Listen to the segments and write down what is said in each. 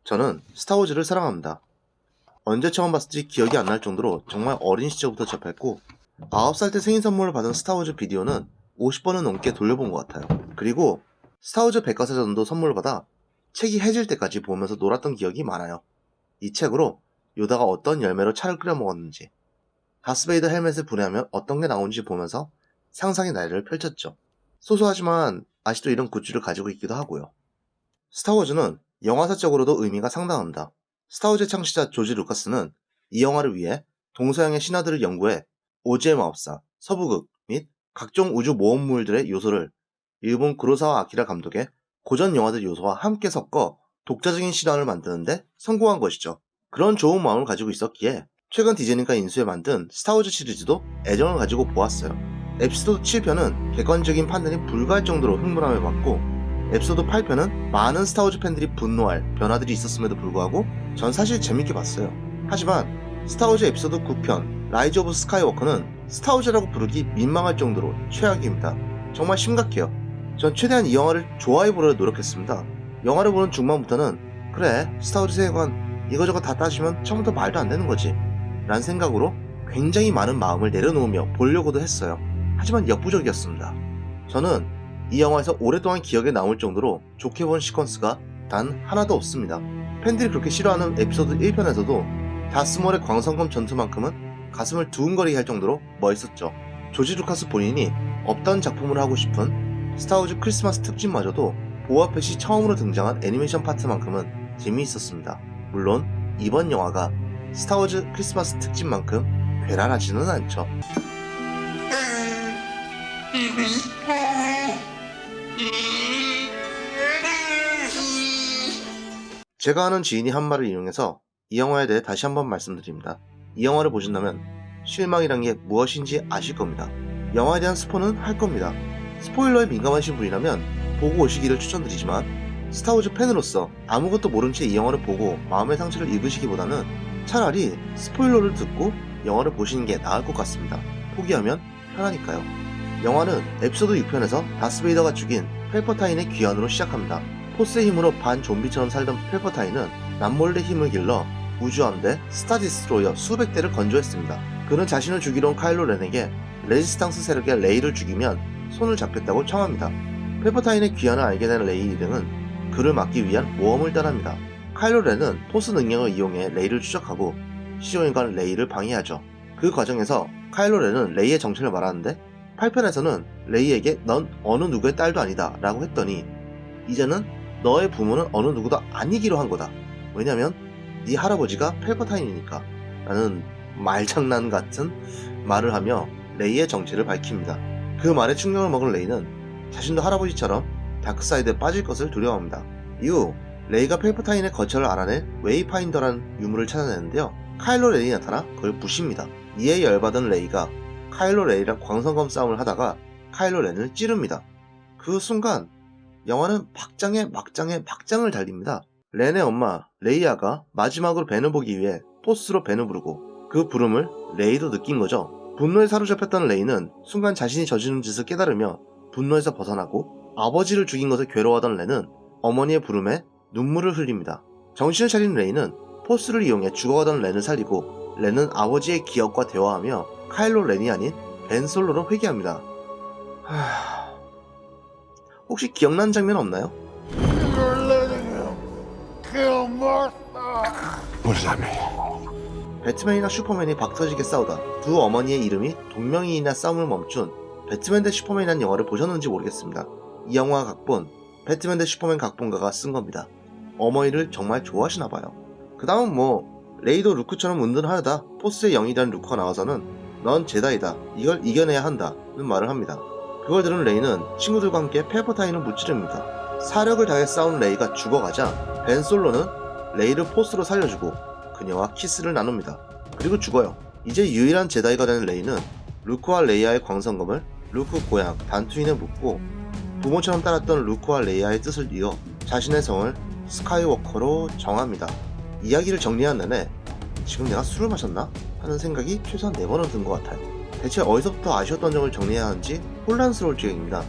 저는 스타워즈를 사랑합니다. 언제 처음 봤을지 기억이 안 날 정도로 정말 어린 시절부터 접했고 9살 때 생일 선물을 받은 스타워즈 비디오는 50번은 넘게 돌려본 것 같아요. 그리고 스타워즈 백과사전도 선물을 받아 책이 해질 때까지 보면서 놀았던 기억이 많아요. 이 책으로 요다가 어떤 열매로 차를 끓여 먹었는지, 다스베이더 헬멧을 분해하면 어떤 게 나오는지 보면서 상상의 나래를 펼쳤죠. 소소하지만 아직도 이런 굿즈를 가지고 있기도 하고요. 스타워즈는 영화사적으로도 의미가 상당합니다. 스타워즈의 창시자 조지 루카스는 이 영화를 위해 동서양의 신화들을 연구해 오즈의 마법사, 서부극 및 각종 우주 모험물들의 요소를 일본 구로사와 아키라 감독의 고전 영화들 요소와 함께 섞어 독자적인 신화를 만드는데 성공한 것이죠. 그런 좋은 마음을 가지고 있었기에 최근 디즈니가 인수해 만든 스타워즈 시리즈도 애정을 가지고 보았어요. 에피소드 7편은 객관적인 판단이 불가할 정도로 흥분함을 받고 에피소드 8편은 많은 스타워즈 팬들이 분노할 변화들이 있었음에도 불구하고 전 사실 재밌게 봤어요. 하지만 스타워즈 에피소드 9편 라이즈 오브 스카이워커는 스타워즈라고 부르기 민망할 정도로 최악입니다. 정말 심각해요. 전 최대한 이 영화를 좋아해보려 노력했습니다. 영화를 보는 중반부터는 그래 스타워즈 세계관 이거저거 다 따지면 처음부터 말도 안 되는 거지 라는 생각으로 굉장히 많은 마음을 내려놓으며 보려고도 했어요. 하지만 역부족이었습니다. 저는 이 영화에서 오랫동안 기억에 남을 정도로 좋게 본 시퀀스가 단 하나도 없습니다. 팬들이 그렇게 싫어하는 에피소드 1편에서도 다스몰의 광선검 전투만큼은 가슴을 두근거리게 할 정도로 멋있었죠. 조지 루카스 본인이 없던 작품을 하고 싶은 스타워즈 크리스마스 특집마저도 보아펫이 처음으로 등장한 애니메이션 파트만큼은 재미있었습니다. 물론 이번 영화가 스타워즈 크리스마스 특집만큼 괴랄하지는 않죠. 제가 아는 지인이 한 말을 인용해서 이 영화에 대해 다시 한번 말씀드립니다. 이 영화를 보신다면 실망이란 게 무엇인지 아실 겁니다. 영화에 대한 스포는 할 겁니다. 스포일러에 민감하신 분이라면 보고 오시기를 추천드리지만 스타워즈 팬으로서 아무것도 모른 채 이 영화를 보고 마음의 상처를 입으시기보다는 차라리 스포일러를 듣고 영화를 보시는 게 나을 것 같습니다. 포기하면 편하니까요. 영화는 에피소드 6편에서 다스베이더가 죽인 펠퍼타인의 귀환으로 시작합니다. 포스의 힘으로 반 좀비처럼 살던 펠퍼타인은 남몰래 힘을 길러 우주함대 스타디스트로이어 수백 대를 건조했습니다. 그는 자신을 죽이러 온 카일로 렌에게 레지스탕스 세력의 레이를 죽이면 손을 잡겠다고 청합니다. 펠퍼타인의 귀환을 알게 된 레이 일행은 그를 막기 위한 모험을 떠납니다. 카일로 렌은 포스 능력을 이용해 레이를 추적하고 시종일관 레이를 방해하죠. 그 과정에서 카일로 렌은 레이의 정체를 말하는데 8편에서는 레이에게 넌 어느 누구의 딸도 아니다 라고 했더니 이제는 너의 부모는 어느 누구도 아니기로 한 거다. 왜냐면 네 할아버지가 펠퍼타인이니까 라는 말장난 같은 말을 하며 레이의 정체를 밝힙니다. 그 말에 충격을 먹은 레이는 자신도 할아버지처럼 다크사이드에 빠질 것을 두려워합니다. 이후 레이가 펠퍼타인의 거처를 알아낼 웨이파인더라는 유물을 찾아내는데요. 카일로 렌이 나타나 그걸 부숩니다. 이에 열받은 레이가 카일로 렌이랑 광선검 싸움을 하다가 카일로 렌을 찌릅니다. 그 순간 영화는 막장에 막장을 달립니다. 렌의 엄마 레이아가 마지막으로 벤을 보기 위해 포스로 벤을 부르고 그 부름을 레이도 느낀 거죠. 분노에 사로잡혔던 레이는 순간 자신이 저지른 짓을 깨달으며 분노에서 벗어나고 아버지를 죽인 것에 괴로워하던 렌은 어머니의 부름에 눈물을 흘립니다. 정신을 차린 레이는 포스를 이용해 죽어가던 렌을 살리고 렌은 아버지의 기억과 대화하며 카일로 렌이 아닌 벤 솔로로 회귀합니다. 혹시 기억나는 장면 없나요? 배트맨이나 슈퍼맨이 박터지게 싸우다 두 어머니의 이름이 동명이인의 싸움을 멈춘 배트맨 대 슈퍼맨이라는 영화를 보셨는지 모르겠습니다. 이 영화 각본 배트맨 대 슈퍼맨 각본가가 쓴 겁니다. 어머니를 정말 좋아하시나봐요. 그 다음은 레이도 루크처럼 은둔하려다 포스의 영이 된 루크가 나와서는 넌 제다이다 이걸 이겨내야 한다는 말을 합니다. 그걸 들은 레이는 친구들과 함께 펠퍼타인을 무찌릅니다. 사력을 다해 싸운 레이가 죽어가자 벤 솔로는 레이를 포스로 살려주고 그녀와 키스를 나눕니다. 그리고 죽어요. 이제 유일한 제다이가 된 레이는 루크와 레이아의 광선검을 루크 고향 단투인에 묻고 부모처럼 따랐던 루크와 레이아의 뜻을 이어 자신의 성을 스카이워커로 정합니다. 이야기를 정리한 내내 지금 내가 술을 마셨나? 하는 생각이 최소한 4번은 든 것 같아요. 대체 어디서부터 아쉬웠던 점을 정리해야 하는지 혼란스러울 지경입니다.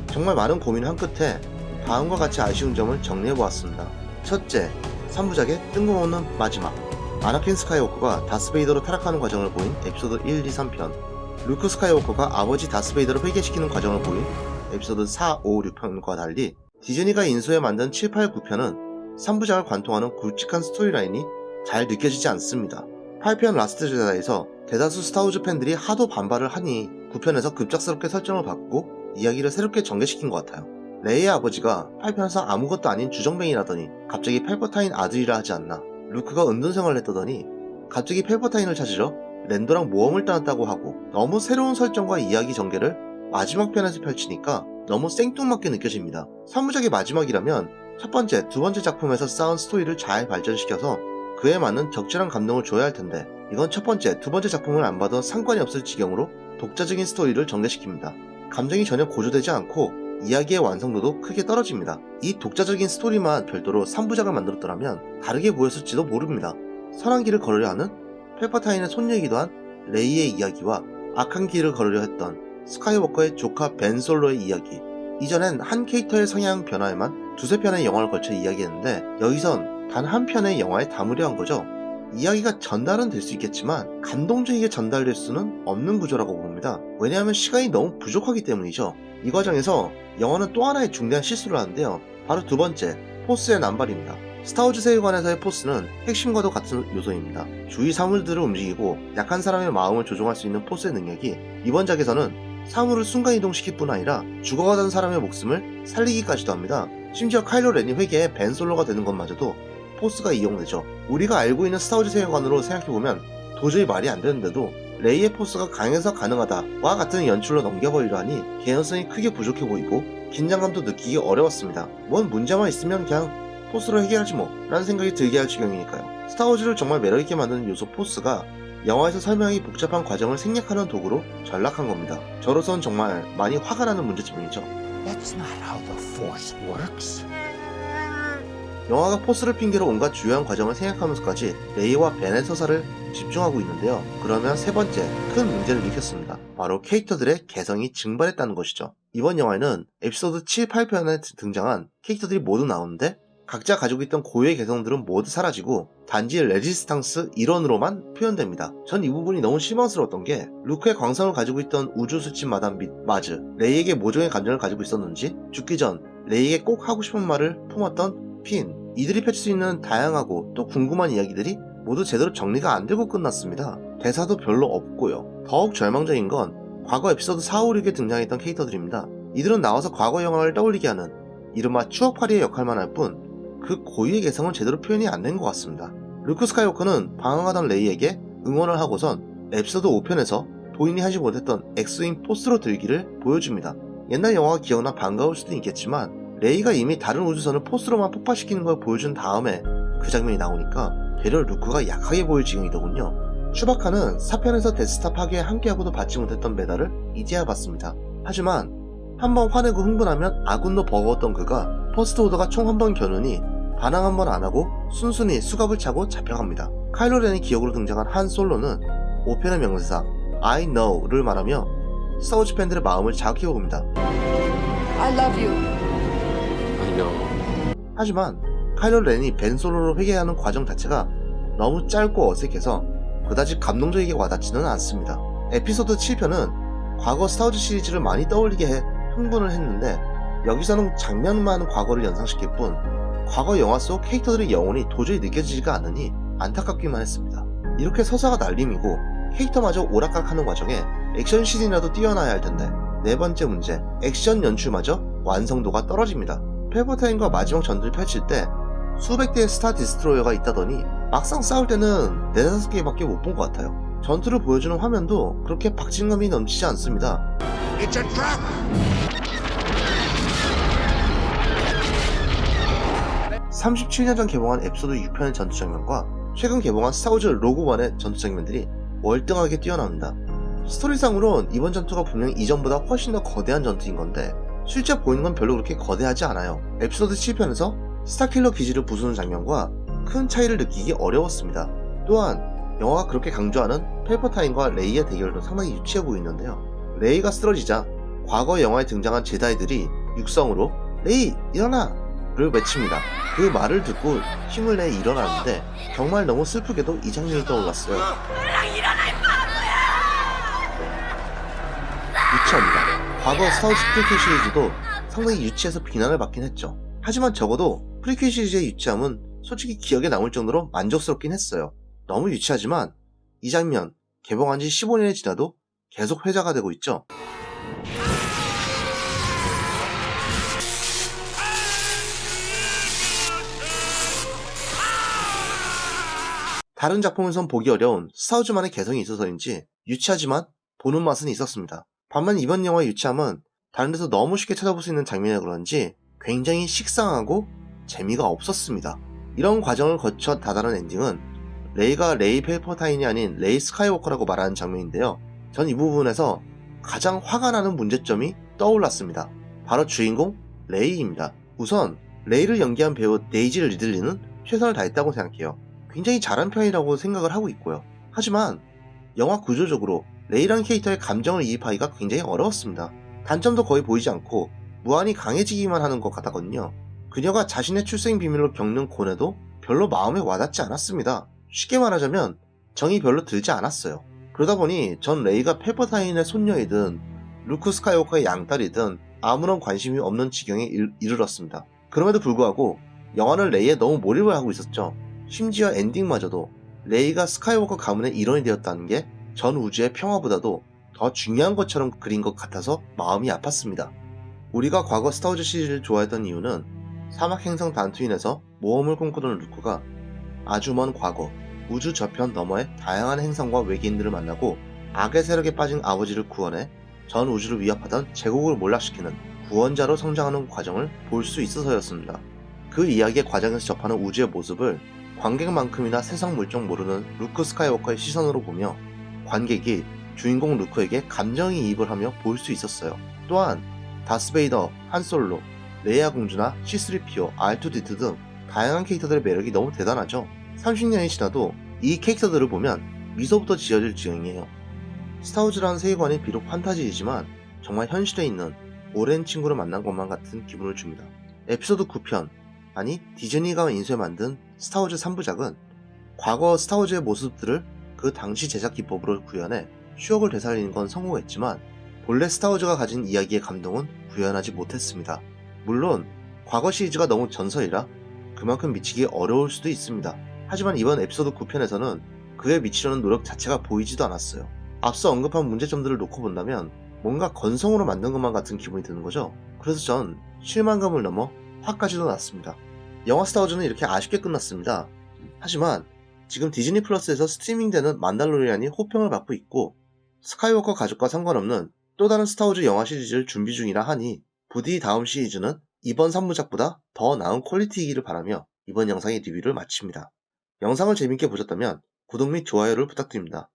정말 많은 고민을 한 끝에 다음과 같이 아쉬운 점을 정리해보았습니다. 첫째, 3부작의 뜬금없는 마지막, 아나킨 스카이워커가 다스베이더로 타락하는 과정을 보인 에피소드 1, 2, 3편, 루크 스카이워커가 아버지 다스베이더를 회개시키는 과정을 보인 에피소드 4, 5, 6편과 달리 디즈니가 인수해 만든 7, 8, 9편은 3부작을 관통하는 굵직한 스토리라인이 잘 느껴지지 않습니다. 8편 라스트 제다이에서 대다수 스타우즈 팬들이 하도 반발을 하니 9편에서 급작스럽게 설정을 바꾸고 이야기를 새롭게 전개시킨 것 같아요. 레이의 아버지가 8편에서 아무것도 아닌 주정뱅이라더니 갑자기 팔퍼타인 아들이라 하지 않나, 루크가 은둔생활을 했다더니 갑자기 팔퍼타인을 찾으러 랜도랑 모험을 떠났다고 하고, 너무 새로운 설정과 이야기 전개를 마지막 편에서 펼치니까 너무 생뚱맞게 느껴집니다. 3부작의 마지막이라면 첫 번째, 두 번째 작품에서 쌓은 스토리를 잘 발전시켜서 그에 맞는 적절한 감동을 줘야 할 텐데, 이건 첫 번째, 두 번째 작품을 안 봐도 상관이 없을 지경으로 독자적인 스토리를 전개시킵니다. 감정이 전혀 고조되지 않고 이야기의 완성도도 크게 떨어집니다. 이 독자적인 스토리만 별도로 3부작을 만들었더라면 다르게 보였을지도 모릅니다. 선한 길을 걸으려 하는 팔퍼타인의 손녀이기도 한 레이의 이야기와 악한 길을 걸으려 했던 스카이워커의 조카 벤 솔로의 이야기, 이전엔 한 캐릭터의 성향 변화에만 두세 편의 영화를 걸쳐 이야기했는데 여기선 단 한 편의 영화에 담으려 한 거죠. 이야기가 전달은 될 수 있겠지만 감동적이게 전달될 수는 없는 구조라고 봅니다. 왜냐하면 시간이 너무 부족하기 때문이죠. 이 과정에서 영화는 또 하나의 중대한 실수를 하는데요. 바로 두 번째, 포스의 남발입니다. 스타워즈 세계관에서의 포스는 핵심과도 같은 요소입니다. 주위 사물들을 움직이고 약한 사람의 마음을 조종할 수 있는 포스의 능력이 이번 작에서는 사물을 순간이동시킬 뿐 아니라 죽어가던 사람의 목숨을 살리기까지도 합니다. 심지어 카일로 렌이 회계에 벤 솔로가 되는 것마저도 포스가 이용되죠. 우리가 알고 있는 스타워즈 세계관으로 생각해보면 도저히 말이 안 되는데도 레이의 포스가 강해서 가능하다와 같은 연출로 넘겨버리려 하니 개연성이 크게 부족해 보이고 긴장감도 느끼기 어려웠습니다. 뭔 문제만 있으면 그냥 포스로 해결하지 뭐 라는 생각이 들게 할 지경이니까요. 스타워즈를 정말 매력있게 만드는 요소 포스가 영화에서 설명하기 복잡한 과정을 생략하는 도구로 전락한 겁니다. 저로선 정말 많이 화가 나는 문제점이죠. That's not how the Force works. 영화가 포스를 핑계로 온갖 주요한 과정을 생각하면서까지 레이와 벤의 서사를 집중하고 있는데요. 그러면 세 번째 큰 문제를 일으켰습니다. 바로 캐릭터들의 개성이 증발했다는 것이죠. 이번 영화에는 에피소드 7, 8편에 등장한 캐릭터들이 모두 나오는데 각자 가지고 있던 고유의 개성들은 모두 사라지고 단지 레지스탕스 일원으로만 표현됩니다. 전 이 부분이 너무 실망스러웠던 게 루크의 광선을 가지고 있던 우주수집 마담 및 마즈, 레이에게 모종의 감정을 가지고 있었는지 죽기 전 레이에게 꼭 하고 싶은 말을 품었던 핀, 이들이 펼칠 수 있는 다양하고 또 궁금한 이야기들이 모두 제대로 정리가 안 되고 끝났습니다. 대사도 별로 없고요. 더욱 절망적인 건 과거 에피소드 4, 5, 6에 등장했던 캐릭터들입니다. 이들은 나와서 과거 영화를 떠올리게 하는 이른바 추억팔이의 역할만 할 뿐 그 고유의 개성은 제대로 표현이 안 된 것 같습니다. 루크 스카이워커는 방황하던 레이에게 응원을 하고선 에피소드 5편에서 본인이 하지 못했던 엑스윙 포스로 들기를 보여줍니다. 옛날 영화가 기억나 반가울 수도 있겠지만 레이가 이미 다른 우주선을 포스로만 폭발시키는 걸 보여준 다음에 그 장면이 나오니까 되려 루크가 약하게 보일 지경이더군요. 슈바카는 4편에서 데스타 파괴에 함께하고도 받지 못했던 메달을 이제야 받습니다. 하지만 한번 화내고 흥분하면 아군도 버거웠던 그가 퍼스트 오더가 총 한 번 겨누니 반항 한 번 안하고 순순히 수갑을 차고 잡혀갑니다. 카일로 렌의 기억으로 등장한 한 솔로는 5편의 명대사 I know를 말하며 스타워즈 팬들의 마음을 자극해봅니다. I love you. I know. 하지만 카일로 렌이 벤 솔로로 회귀하는 과정 자체가 너무 짧고 어색해서 그다지 감동적이게 와닿지는 않습니다. 에피소드 7편은 과거 스타워즈 시리즈를 많이 떠올리게 해 흥분을 했는데 여기서는 장면만 과거를 연상시킬 뿐 과거 영화 속 캐릭터들의 영혼이 도저히 느껴지지가 않으니 안타깝기만 했습니다. 이렇게 서사가 날림이고 캐릭터마저 오락가락하는 과정에 액션 씬이라도 뛰어나야 할 텐데 네 번째 문제, 액션 연출마저 완성도가 떨어집니다. 팔퍼타인과 마지막 전투를 펼칠 때 수백 대의 스타 디스트로이어가 있다더니 막상 싸울 때는 4-5개밖에 못 본 것 같아요. 전투를 보여주는 화면도 그렇게 박진감이 넘치지 않습니다. It's a trap! 37년 전 개봉한 에피소드 6편의 전투 장면과 최근 개봉한 스타워즈 로그원의 전투 장면들이 월등하게 뛰어납니다. 스토리상으론 이번 전투가 분명히 이전보다 훨씬 더 거대한 전투인 건데 실제 보이는 건 별로 그렇게 거대하지 않아요. 에피소드 7편에서 스타킬러 기지를 부수는 장면과 큰 차이를 느끼기 어려웠습니다. 또한 영화가 그렇게 강조하는 팔퍼타인과 레이의 대결도 상당히 유치해 보이는데요. 레이가 쓰러지자 과거 영화에 등장한 제다이들이 육성으로 레이 일어나! 외칩니다. 그 말을 듣고 힘을 내 일어나는데 정말 너무 슬프게도 이 장면이 떠올랐어요. 유치합니다. 과거 스타워즈 프리퀄 시리즈도 상당히 유치해서 비난을 받긴 했죠. 하지만 적어도 프리퀄 시리즈의 유치함은 솔직히 기억에 남을 정도로 만족스럽긴 했어요. 너무 유치하지만 이 장면 개봉한 지 15년이 지나도 계속 회자가 되고 있죠. 다른 작품에선 보기 어려운 스타워즈만의 개성이 있어서인지 유치하지만 보는 맛은 있었습니다. 반면 이번 영화의 유치함은 다른 데서 너무 쉽게 찾아볼 수 있는 장면이라 그런지 굉장히 식상하고 재미가 없었습니다. 이런 과정을 거쳐 다다른 엔딩은 레이가 레이 펠퍼타인이 아닌 레이 스카이워커라고 말하는 장면인데요. 전 이 부분에서 가장 화가 나는 문제점이 떠올랐습니다. 바로 주인공 레이입니다. 우선 레이를 연기한 배우 데이지 리들리는 최선을 다했다고 생각해요. 굉장히 잘한 편이라고 생각을 하고 있고요. 하지만 영화 구조적으로 레이라는 캐릭터의 감정을 이입하기가 굉장히 어려웠습니다. 단점도 거의 보이지 않고 무한히 강해지기만 하는 것 같았거든요. 그녀가 자신의 출생 비밀로 겪는 고뇌도 별로 마음에 와닿지 않았습니다. 쉽게 말하자면 정이 별로 들지 않았어요. 그러다 보니 전 레이가 펠퍼타인의 손녀이든 루크 스카이워커의 양딸이든 아무런 관심이 없는 지경에 이르렀습니다. 그럼에도 불구하고 영화는 레이에 너무 몰입을 하고 있었죠. 심지어 엔딩마저도 레이가 스카이워커 가문의 일원이 되었다는 게 전 우주의 평화보다도 더 중요한 것처럼 그린 것 같아서 마음이 아팠습니다. 우리가 과거 스타워즈 시리즈를 좋아했던 이유는 사막 행성 단투인에서 모험을 꿈꾸던 루크가 아주 먼 과거 우주 저편 너머의 다양한 행성과 외계인들을 만나고 악의 세력에 빠진 아버지를 구원해 전 우주를 위협하던 제국을 몰락시키는 구원자로 성장하는 과정을 볼 수 있어서였습니다. 그 이야기의 과정에서 접하는 우주의 모습을 관객만큼이나 세상 물정 모르는 루크 스카이워커의 시선으로 보며 관객이 주인공 루크에게 감정이입을 하며 볼 수 있었어요. 또한 다스베이더, 한솔로, 레이아 공주나 C3PO, R2D2 등 다양한 캐릭터들의 매력이 너무 대단하죠. 30년이 지나도 이 캐릭터들을 보면 미소부터 지어질 지경이에요. 스타워즈라는 세계관이 비록 판타지이지만 정말 현실에 있는 오랜 친구를 만난 것만 같은 기분을 줍니다. 에피소드 9편, 아니 디즈니가 인수해 만든 스타워즈 3부작은 과거 스타워즈의 모습들을 그 당시 제작 기법으로 구현해 추억을 되살리는 건 성공했지만 본래 스타워즈가 가진 이야기의 감동은 구현하지 못했습니다. 물론 과거 시리즈가 너무 전설이라 그만큼 미치기 어려울 수도 있습니다. 하지만 이번 에피소드 9편에서는 그에 미치려는 노력 자체가 보이지도 않았어요. 앞서 언급한 문제점들을 놓고 본다면 뭔가 건성으로 만든 것만 같은 기분이 드는 거죠. 그래서 전 실망감을 넘어 화까지도 났습니다. 영화 스타워즈는 이렇게 아쉽게 끝났습니다. 하지만 지금 디즈니 플러스에서 스트리밍되는 만달로리안이 호평을 받고 있고 스카이워커 가족과 상관없는 또 다른 스타워즈 영화 시리즈를 준비 중이라 하니 부디 다음 시리즈는 이번 3부작보다 더 나은 퀄리티이기를 바라며 이번 영상의 리뷰를 마칩니다. 영상을 재밌게 보셨다면 구독 및 좋아요를 부탁드립니다.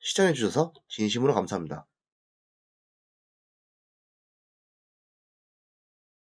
시청해주셔서 진심으로 감사합니다.